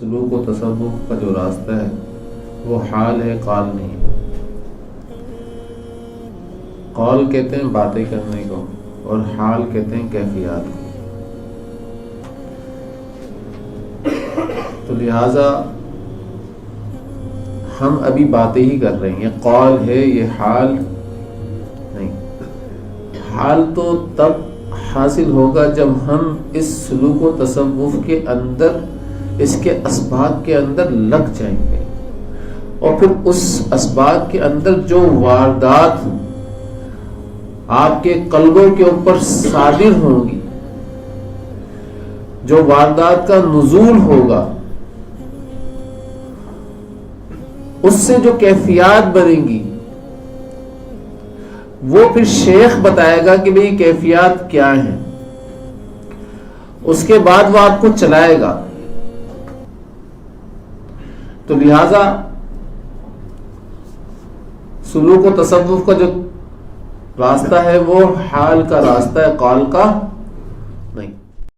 سلوک و تصوف کا جو راستہ ہے وہ حال ہے، قال نہیں ہے۔ قول کہتے ہیں باتیں کرنے کو، اور حال کہتے ہیں کیفیات کو۔ تو لہٰذا ہم ابھی باتیں ہی کر رہے ہیں، یہ قول ہے، یہ حال نہیں۔ حال تو تب حاصل ہوگا جب ہم اس سلوک و تصوف کے اندر، اس کے اسباب کے اندر لگ جائیں گے، اور پھر اس اسباب کے اندر جو واردات آپ کے قلبوں کے اوپر صادر ہوں گی، جو واردات کا نزول ہوگا، اس سے جو کیفیات بنیں گی، وہ پھر شیخ بتائے گا کہ بھئی کیفیات کیا ہیں، اس کے بعد وہ آپ کو چلائے گا۔ تو لہذا سلوک و تصوف کا جو راستہ ہے وہ حال کا راستہ ہے، قول کا